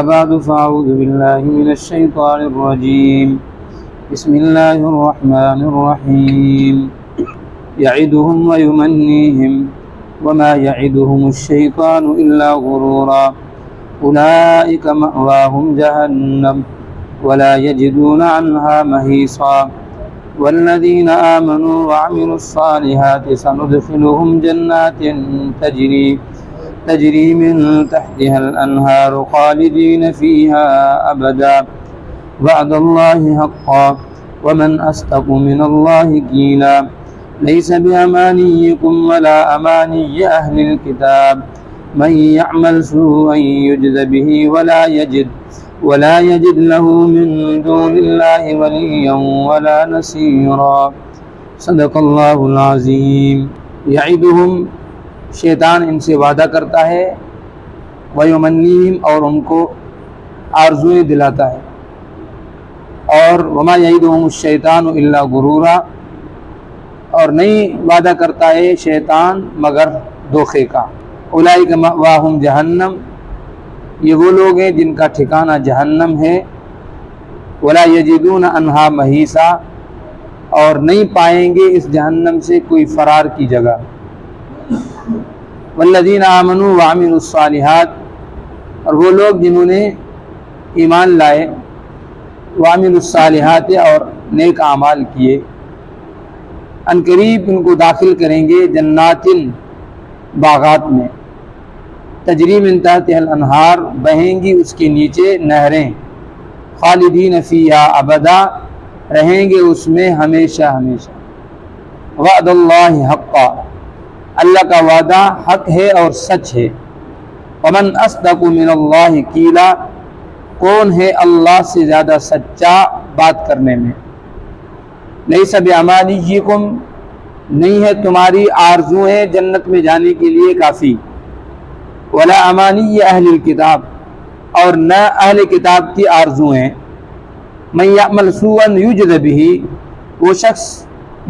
بعد فأعوذ بالله من الشيطان الرجيم بسم الله الرحمن الرحيم يعدهم ويمنيهم وما يعدهم الشيطان إلا غرورا أولئك مأواهم جهنم ولا يجدون عنها محيصا والذين آمنوا وعملوا الصالحات سندخلهم جنات تجري من تحتها الأنهار خالدين فيها أبدا وعد الله حقا ومن أصدق من الله قيلا ليس بأمانيكم ولا أماني أهل الكتاب من يعمل سوءا يجز به ولا يجد له من دون الله وليا ولا نصيرا صدق اللہ العظیم۔ یعدہم، شیطان ان سے وعدہ کرتا ہے، ویمنیہم، اور ان کو آرزویں دلاتا ہے، اور وما یعدہم الشیطان الا غرورا، اور نہیں وعدہ کرتا ہے شیطان مگر دھوکے کا۔ اولئک مأواہم جہنم، یہ وہ لوگ ہیں جن کا ٹھکانہ جہنم ہے۔ ولا یجدون عنہا محیصا، اور نہیں پائیں گے اس جہنم سے کوئی فرار کی جگہ۔ والذین آمنوا وعملوا الصالحات، اور وہ لوگ جنہوں نے ایمان لائے، وعملوا الصالحات، اور نیک اعمال کیے، ان قریب ان کو داخل کریں گے جنات، باغات میں، تجری من تحتها الانہار، بہیں گی اس کے نیچے نہریں، خالدین فیہا ابدا، رہیں گے اس میں ہمیشہ ہمیشہ۔ وعد اللہ حقا، اللہ کا وعدہ حق ہے اور سچ ہے۔ ومن اصدق من اللہ قیلا، کون ہے اللہ سے زیادہ سچا بات کرنے میں۔ لیس بامانیکم، نہیں ہے تمہاری آرزویں جنت میں جانے کے لیے کافی۔ ولا امانی اہل الکتاب، اور نہ اہل کتاب کی آرزویں۔ من یعمل سوءا یجز بہ، وہ شخص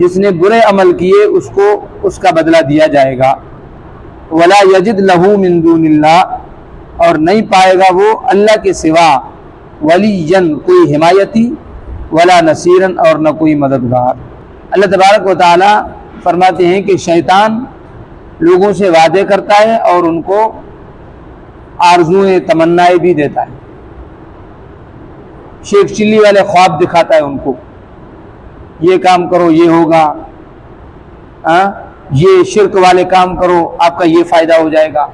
جس نے برے عمل کیے اس کو اس کا بدلہ دیا جائے گا۔ ولا یجد لہ من دون اللہ، اور نہیں پائے گا وہ اللہ کے سوا ولیًا، کوئی حمایتی، ولا نصیرا، اور نہ کوئی مددگار۔ اللہ تبارک و تعالی فرماتے ہیں کہ شیطان لوگوں سے وعدے کرتا ہے اور ان کو آرزویں تمنائیں بھی دیتا ہے، شیخ چلی والے خواب دکھاتا ہے ان کو، یہ کام کرو یہ ہوگا، یہ شرک والے کام کرو آپ کا یہ فائدہ ہو جائے گا۔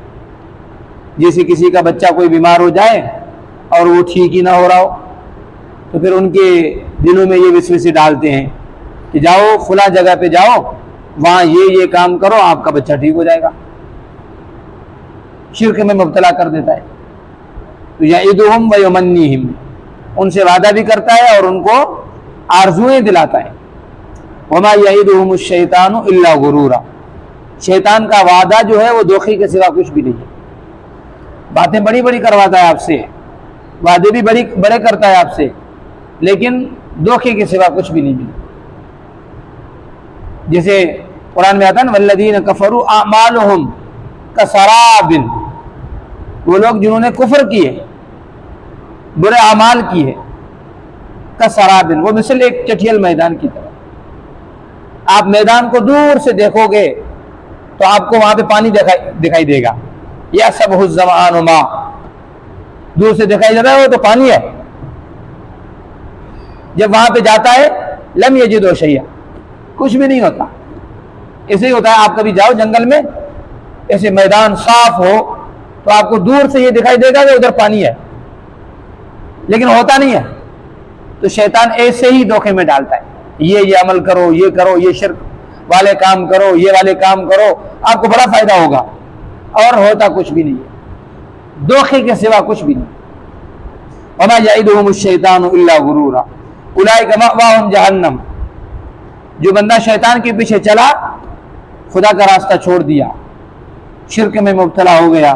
جیسے کسی کا بچہ کوئی بیمار ہو جائے اور وہ ٹھیک ہی نہ ہو رہا ہو، تو پھر ان کے دلوں میں یہ وسوسے ڈالتے ہیں کہ جاؤ فلاں جگہ پہ جاؤ، وہاں یہ کام کرو آپ کا بچہ ٹھیک ہو جائے گا، شرک میں مبتلا کر دیتا ہے۔ تو یعدہم ویمنیہم، ان سے وعدہ بھی کرتا ہے اور ان کو آرزویں دلاتا ہے۔ وما یعدہم الشیطان الا غرورا، شیطان کا وعدہ جو ہے وہ دھوکے کے سوا کچھ بھی نہیں ہے۔ باتیں بڑی بڑی کرواتا ہے آپ سے، وعدے بھی بڑے کرتا ہے آپ سے، لیکن دھوکے کے سوا کچھ بھی نہیں ملتا۔ جیسے قرآن میں آتا ہے نا، والذین کفروا اعمالہم کسراب، وہ لوگ جنہوں نے کفر کیے، برے اعمال کیے، کسراب، وہ مثل ایک چٹھیل میدان کی طرح۔ آپ میدان کو دور سے دیکھو گے تو آپ کو وہاں پہ پانی دکھائی دے گا، یحسبہ الظمآن ماء، دور سے دکھائی دے رہا ہے وہ تو پانی ہے، جب وہاں پہ جاتا ہے لم یجدہ شیئا، کچھ بھی نہیں ہوتا۔ ایسے ہی ہوتا ہے، آپ کبھی جاؤ جنگل میں، ایسے میدان صاف ہو تو آپ کو دور سے یہ دکھائی دے گا کہ ادھر پانی ہے، لیکن ہوتا نہیں ہے۔ تو شیطان ایسے ہی دھوکے میں ڈالتا ہے، یہ عمل کرو، یہ کرو، یہ شرک والے کام کرو، یہ والے کام کرو، آپ کو بڑا فائدہ ہوگا، اور ہوتا کچھ بھی نہیں ہے، دھوکے کے سوا کچھ بھی نہیں۔ وما یعدہم الشیطان الا غرورا اولئک مأواہم جہنم، جو بندہ شیطان کے پیچھے چلا، خدا کا راستہ چھوڑ دیا، شرک میں مبتلا ہو گیا،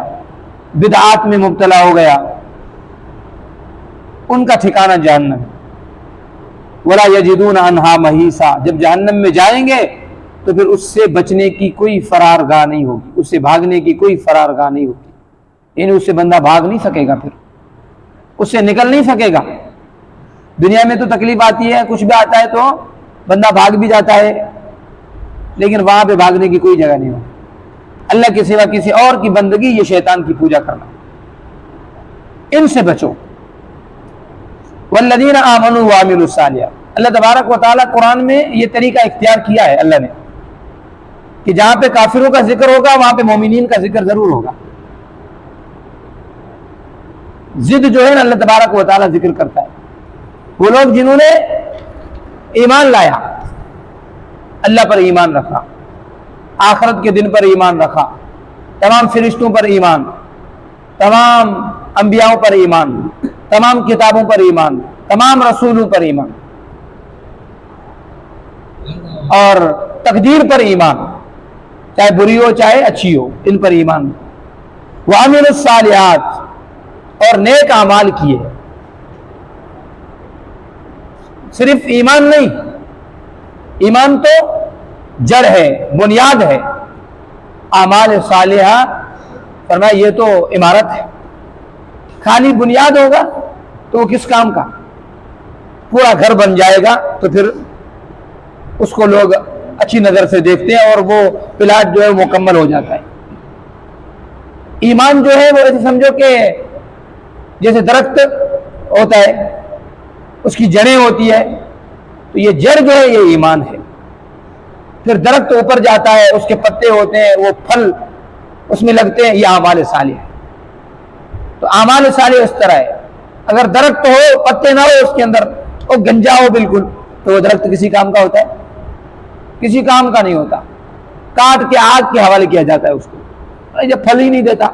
بدعات میں مبتلا ہو گیا، ان کا ٹھکانہ جہنم۔ ولا یجدون عنہا محیصا، جب جہنم میں جائیں گے تو پھر اس سے بچنے کی کوئی فرار گاہ نہیں ہوگی، اس سے بھاگنے کی کوئی فرار گاہ نہیں ہوگی، یعنی اس سے بندہ بھاگ نہیں سکے گا پھر۔ اس سے نکل نہیں سکے گا۔ دنیا میں تو تکلیف آتی ہے، کچھ بھی آتا ہے تو بندہ بھاگ بھی جاتا ہے، لیکن وہاں پہ بھاگنے کی کوئی جگہ نہیں ہو۔ اللہ کے سوا کسی اور کی بندگی، یہ شیطان کی پوجا کرنا، ان سے بچو۔ والذین آمنوا وعملوا الصالحات، اللہ تبارک و تعالیٰ قرآن میں یہ طریقہ اختیار کیا ہے اللہ نے کہ جہاں پہ کافروں کا ذکر ہوگا وہاں پہ مومنین کا ذکر ضرور ہوگا۔ ضد جو ہے نا اللہ تبارک و تعالیٰ ذکر کرتا ہے، وہ لوگ جنہوں نے ایمان لایا، اللہ پر ایمان رکھا، آخرت کے دن پر ایمان رکھا، تمام فرشتوں پر ایمان، تمام انبیاءوں پر ایمان، تمام کتابوں پر ایمان، تمام رسولوں پر ایمان، اور تقدیر پر ایمان، چاہے بری ہو چاہے اچھی ہو، ان پر ایمان۔ وعملوا الصالحات، اور نیک اعمال کیے۔ صرف ایمان نہیں، ایمان تو جڑ ہے، بنیاد ہے، اعمال صالحہ فرمایا یہ تو عمارت ہے۔ خالی بنیاد ہوگا تو وہ کس کام کا؟ پورا گھر بن جائے گا تو پھر اس کو لوگ اچھی نظر سے دیکھتے ہیں اور وہ پلاٹ جو ہے مکمل ہو جاتا ہے۔ ایمان جو ہے وہ ایسے سمجھو کہ جیسے درخت ہوتا ہے، اس کی جڑیں ہوتی ہے، تو یہ جڑ جو ہے یہ ایمان ہے۔ پھر درخت اوپر جاتا ہے، اس کے پتے ہوتے ہیں، وہ پھل اس میں لگتے ہیں، یہ اعمال صالح ہے۔ تو اعمال صالح اس طرح ہے، اگر درخت ہو پتے نہ ہو اس کے اندر، وہ گنجا ہو بالکل، تو وہ درخت کسی کام کا ہوتا ہے؟ کسی کام کا نہیں ہوتا، کاٹ کے آگ کے حوالے کیا جاتا ہے اس کو، جب پھل ہی نہیں دیتا۔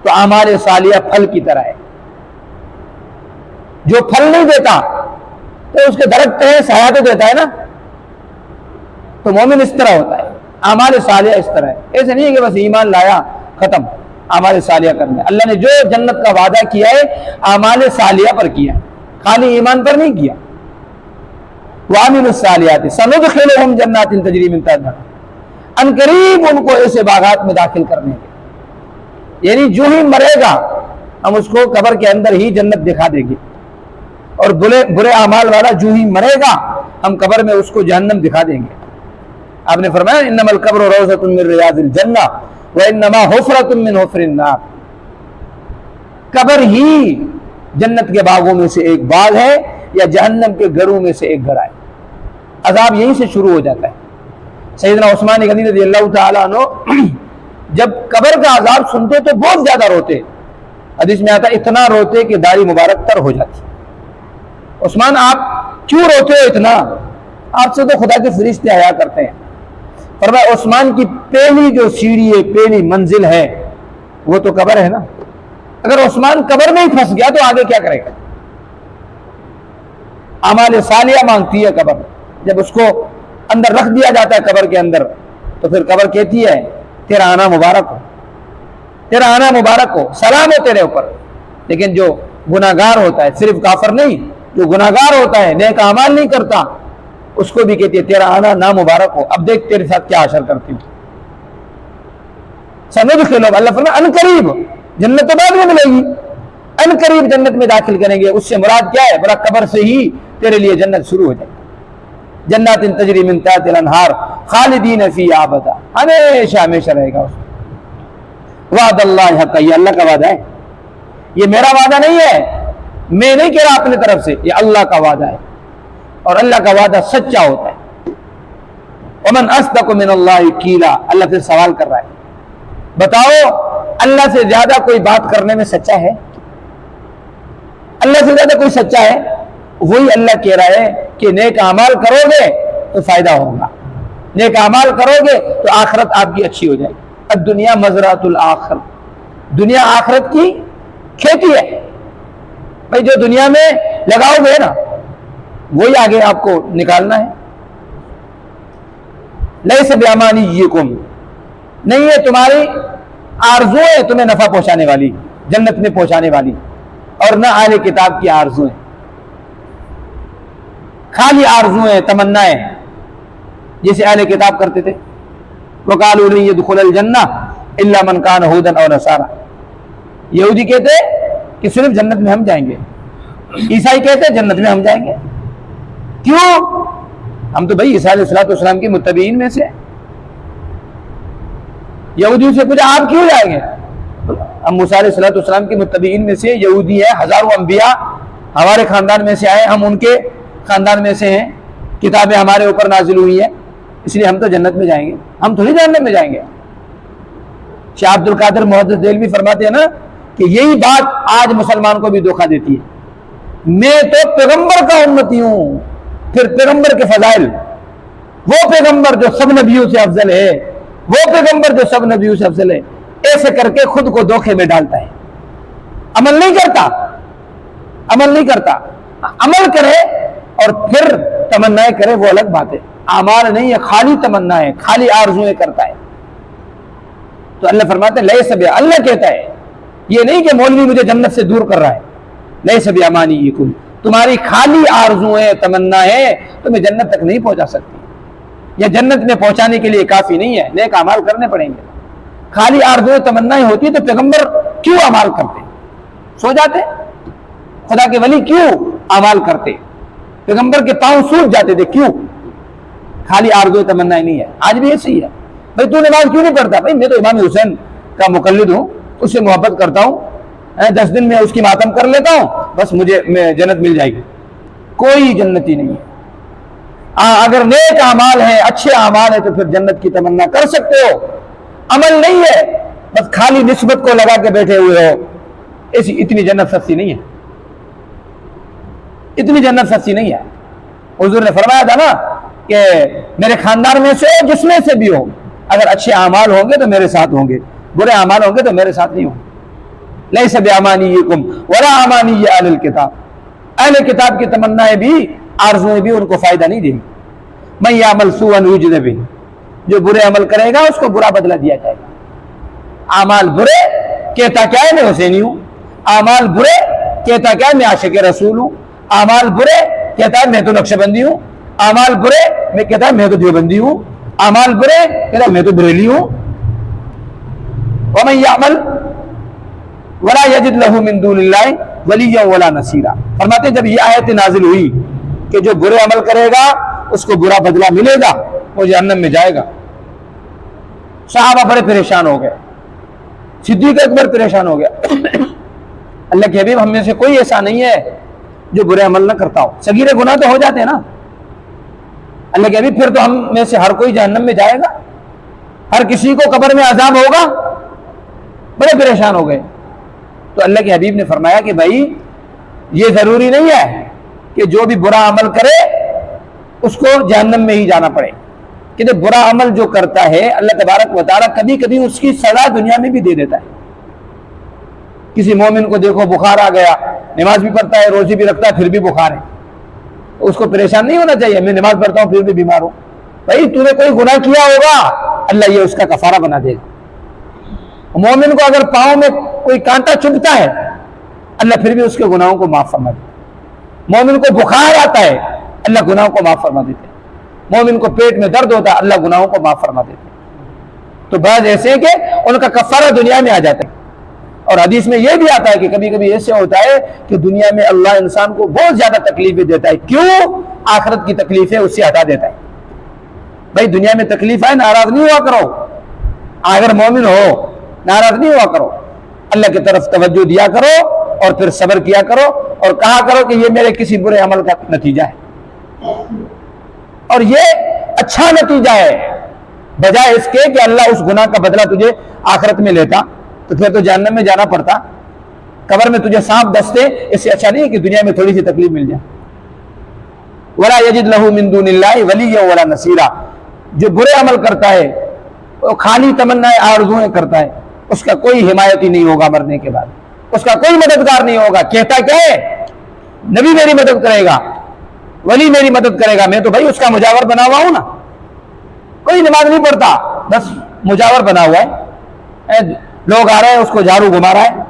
تو اعمال صالحہ پھل کی طرح ہے، جو پھل نہیں دیتا تو اس کے درخت ہے، سایہ تو دیتا ہے نا۔ تو مومن اس طرح ہوتا ہے، اعمال صالحہ اس طرح ہے۔ ایسے نہیں ہے کہ بس ایمان لایا ختم، اعمال صالحہ کرنا۔ اللہ نے جو جنت کا وعدہ کیا ہے اعمال صالحہ پر کیا، خالی ایمان پر نہیں کیا۔ وعملوا الصالحات سندخلهم جنات تجری من تحتها، ان قریب ان کو ایسے باغات میں داخل کرنے کے، یعنی جو ہی مرے گا ہم اس کو قبر کے اندر ہی جنت دکھا دیں گے، اور برے اعمال والا جو ہی مرے گا ہم قبر میں اس کو جہنم دکھا دیں گے۔ آپ نے فرمایا انما القبر روضۃ من ریاض الجنہ وانما حفرۃ من حفر النار، قبر ہی جنت کے باغوں میں سے ایک باغ ہے یا جہنم کے گھروں میں سے ایک گھر ہے۔ عذاب یہیں سے شروع ہو جاتا ہے۔ سیدنا عثمان غنی رضی اللہ تعالیٰ عنہ جب قبر کا عذاب سنتے تو بہت زیادہ روتے، حدیث میں آتا اتنا روتے کہ داڑھی مبارک تر ہو جاتی۔ عثمان آپ کیوں روتے ہو اتنا؟ آپ سے تو خدا کے فرشتے حیا کرتے ہیں۔ فرمایا عثمان کی پہلی جو سیڑھی ہے، پہلی منزل ہے، وہ تو قبر ہے نا۔ اگر عثمان قبر میں ہی پھنس گیا تو آگے کیا کرے گا؟ اعمال صالحہ مانگتی ہے قبر، جب اس کو اندر رکھ دیا جاتا ہے قبر کے اندر تو پھر قبر کہتی ہے تیرا آنا مبارک ہو، تیرا آنا مبارک ہو، سلام ہو تیرے اوپر۔ لیکن جو گناہگار ہوتا ہے، صرف کافر نہیں، جو گناہگار ہوتا ہے، نیک اعمال نہیں کرتا، اس کو بھی کہتی ہے تیرا آنا نامبارک ہو، اب دیکھ تیرے ساتھ کیا حشر کرتی ہوں۔ سندخلهم، اللہ فرمایا ان قریب، جنت تو بعد میں ملے گی، ان قریب جنت میں داخل کریں گے۔ اس سے مراد کیا ہے؟ بڑا قبر سے ہی تیرے لیے جنت شروع ہو جائے، جنات تجری من تحتها الانہار خالدین فیہا ابدا، ہمیشہ ہمیشہ رہے گا اس میں۔ وعد اللہ حق، یہ اللہ کا وعدہ ہے، یہ میرا وعدہ نہیں ہے، میں نہیں کہہ رہا اپنی طرف سے، یہ اللہ کا وعدہ ہے، اور اللہ کا وعدہ سچا ہوتا ہے۔ ومن اصدق من اللہ قیلا، اللہ پھر سوال کر رہا ہے، بتاؤ اللہ سے زیادہ کوئی بات کرنے میں سچا ہے؟ اللہ سے زیادہ کوئی سچا ہے؟ وہی اللہ کہہ رہا ہے کہ نیک اعمال کرو گے تو فائدہ ہوگا، نیک اعمال کرو گے تو آخرت آپ کی اچھی ہو جائے گی۔ الدنیا مزرعۃ الآخرہ، دنیا آخرت کی کھیتی ہے۔ بھائی جو دنیا میں لگاؤ گے نا وہی آگے آپ کو نکالنا ہے۔ لیس بامانیکم، نہیں ہے تمہاری آرزویں تمہیں نفع پہنچانے والی، جنت میں پہنچانے والی، اور نہ اہل کتاب کی آرزویں، خالی آرزویں، تمنائیں، جیسے اہل کتاب کرتے تھے۔ وقالوا لن يدخل الجنہ الا من کان ھودا او نصارا، یہودی کہتے کہ صرف جنت میں ہم جائیں گے. عیسائی کہتے ہیں جنت میں ہم جائیں گے. کیوں؟ ہم تو بھائی عیسیٰ علیہ السلام کی متبعین میں سے. یہودیوں سے پوچھا آپ کیوں جائیں گے؟ ہم موسیٰ علیہ السلام کی متبعین میں سے یہودی ہے، ہزاروں انبیاء ہمارے خاندان میں سے آئے، ہم ان کے خاندان میں سے ہیں، کتابیں ہمارے اوپر نازل ہوئی ہیں، اس لیے ہم تو جنت میں جائیں گے، ہم تھوڑی جہنم میں جائیں گے. شیخ عبد القادر محدث دہلوی فرماتے ہیں نا کہ یہی بات آج مسلمان کو بھی دھوکہ دیتی ہے. میں تو پیغمبر کا امتی ہوں، پھر پیغمبر کے فضائل، وہ پیغمبر جو سب نبیوں سے افضل ہے، وہ پیغمبر جو سب نبیوں سے افضل ہے، ایسے کر کے خود کو دھوکے میں ڈالتا ہے. عمل نہیں کرتا، عمل نہیں کرتا. عمل کرے اور پھر تمنائیں کرے وہ الگ بات ہے. اعمال نہیں ہے، خالی تمنا ہے، خالی آرزویں کرتا ہے. تو اللہ فرماتے ہیں لیس بی، اللہ کہتا ہے یہ نہیں کہ مولوی مجھے جنت سے دور کر رہا ہے. لیس بیامانیکم، تمہاری خالی آرزویں تمنائیں تمہیں جنت تک نہیں پہنچا سکتی، یا جنت میں پہنچانے کے لیے کافی نہیں ہے، نیک اعمال کرنے پڑیں گے. خالی آرزویں تمنائیں ہوتی تو پیغمبر کیوں اعمال کرتے؟ سو جاتے. خدا کے ولی کیوں اعمال کرتے؟ پیغمبر کے پاؤں سوکھ جاتے تھے. کیوں؟ خالی آرزویں تمنائیں نہیں ہے. آج بھی ایسے ہی ہے. بھائی تو نماز کیوں نہیں پڑھتا؟ بھائی میں تو امام حسین کا مقلد ہوں، اس سے محبت کرتا ہوں، 10 دن میں اس کی ماتم کر لیتا ہوں، بس مجھے جنت مل جائے گی. کوئی جنتی نہیں ہے. اگر نیک اعمال ہیں، اچھے اعمال ہیں تو پھر جنت کی تمنا کر سکتے ہو. عمل نہیں ہے، بس خالی نسبت کو لگا کے بیٹھے ہوئے ہو. اتنی جنت سستی نہیں ہے، اتنی جنت سستی نہیں ہے. حضور نے فرمایا تھا نا کہ میرے خاندان میں سے جس میں سے بھی ہو، اگر اچھے اعمال ہوں گے تو میرے ساتھ ہوں گے، برے اعمال ہوں گے تو میرے ساتھ نہیں ہوں گے. لیس بیامانیکم ولا امانی اہل الکتاب، اہل کتاب کی تمنائیں بھی، آرزویں بھی ان کو فائدہ نہیں دیں گی. من یعمل سوءا یجز بہ، جو برے عمل کرے گا اس کو برا بدلہ دیا جائے گا. اعمال برے کہتا کیا ہے میں حسینی ہوں، اعمال برے کہتا کیا ہے میں عاشق رسول ہوں، اعمال برے کہتا ہے میں تو نقشہ بندی ہوں، اعمال برے میں کہتا ہے میں تو دیوبندی ہوں، اعمال برے کہتا ہے میں تو بریلی ہوں. ومن یعمل ولا یجد له من دون اللہ ولیا ولا نصیرا. فرماتے ہیں جب یہ آیت نازل ہوئی کہ جو برے عمل کرے گا اس کو برا بدلہ ملے گا، وہ جہنم میں جائے گا، صحابہ بڑے پریشان ہو گئے، صدیق اکبر پریشان ہو گیا. اللہ کے حبیب ہم میں سے کوئی ایسا نہیں ہے جو برے عمل نہ کرتا ہو. صغیر گناہ تو ہو جاتے ہیں نا. اللہ کے حبیب پھر تو ہم میں سے ہر کوئی جہنم میں جائے گا، ہر کسی کو قبر میں عذاب ہوگا. بڑے پریشان ہو گئے. تو اللہ کے حبیب نے فرمایا کہ بھائی یہ ضروری نہیں ہے کہ جو بھی برا عمل کرے اس کو جہنم میں ہی جانا پڑے. کہ برا عمل جو کرتا ہے اللہ تبارک و تعالیٰ کبھی کبھی اس کی سزا دنیا میں بھی دے دیتا ہے. کسی مومن کو دیکھو بخار آ گیا، نماز بھی پڑھتا ہے، روزی بھی رکھتا ہے، پھر بھی بخار ہے، اس کو پریشان نہیں ہونا چاہیے. میں نماز پڑھتا ہوں پھر بھی بیمار ہوں. بھائی تو نے کوئی گناہ کیا ہوگا، اللہ یہ اس کا کفارہ بنا دے گا. مومن کو اگر پاؤں میں کوئی کانٹا چبھتا ہے اللہ پھر بھی اس کے گناہوں کو معاف فرما دیتا ہے. مومن کو بخار آتا ہے اللہ گناہوں کو معاف فرما دیتے ہیں. مومن کو پیٹ میں درد ہوتا ہے اللہ گناہوں کو معاف فرما دیتے ہیں. تو بعض ایسے ہیں کہ ان کا کفارہ دنیا میں آ جاتا ہے. اور حدیث میں یہ بھی آتا ہے کہ کبھی کبھی ایسے ہوتا ہے کہ دنیا میں اللہ انسان کو بہت زیادہ تکلیفیں دیتا ہے. کیوں؟ آخرت کی تکلیفیں اس سے ہٹا دیتا ہے. بھائی دنیا میں تکلیف آئے ناراض نہیں ہوا کرو، اگر مومن ہو ناراض نہیں ہوا کرو، اللہ کی طرف توجہ دیا کرو اور پھر صبر کیا کرو اور کہا کرو کہ یہ میرے کسی برے عمل کا نتیجہ ہے اور یہ اچھا نتیجہ ہے، بجائے اس کے کہ اللہ اس گناہ کا بدلہ تجھے آخرت میں لیتا تو پھر تو جہنم میں جانا پڑتا، قبر میں تجھے سانپ ڈستے. اس سے اچھا نہیں ہے کہ دنیا میں تھوڑی سی تکلیف مل جائے. ولا یجد له من دون اللہ ولیا ولا نصیرا. جو برے عمل کرتا ہے وہ خالی تمنائیں آرزویں کرتا ہے، اس کا کوئی حمایتی نہیں ہوگا مرنے کے بعد، اس کا کوئی مددگار نہیں ہوگا. کہتا کیا ہے؟ نبی میری مدد کرے گا، ولی میری مدد کرے گا. میں تو بھائی اس کا مجاور بنا ہوا ہوں نا. کوئی نماز نہیں پڑھتا، بس مجاور بنا ہوا ہے. لوگ آ رہے ہیں اس کو جھاڑو گھما رہا ہے،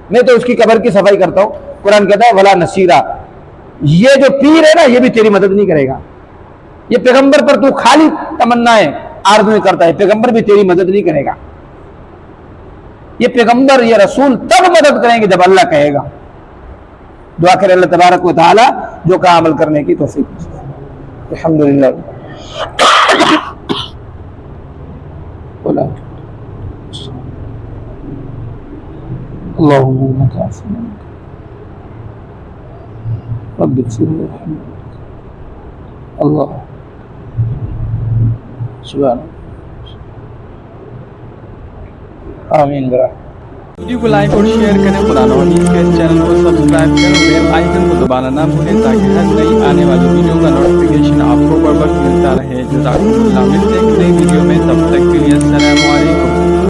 میں تو اس کی قبر کی صفائی کرتا ہوں. قرآن کہتا ہے ولا نصیرا. یہ جو پیر ہے نا یہ بھی تیری مدد نہیں کرے گا. یہ پیغمبر پر تو خالی تمنائیں آرزویں کرتا ہے، پیغمبر بھی تیری مدد نہیں کرے گا. یہ پیغمبر یہ رسول تب مدد کریں گے جب اللہ کہے گا. دعا کرے اللہ تبارک و تعالی جو کا عمل کرنے کی توفیق. الحمدللہ. اللهم انك عفو رب اغفر لي اللہ سبحان آمین. ویڈیو کو لائک اور شیئر کریں. قرآن و حدیث کے چینل کو سبسکرائب کریں. بیل آئیکن کو دبانا نہ بھولیں تاکہ ہر نئی آنے والی ویڈیو کا نوٹیفیکیشن آپ کو بر وقت ملتا رہے. جزاکم اللہ. ملتے ہیں نئی ویڈیو میں. تب تک کے لیے السلام علیکم.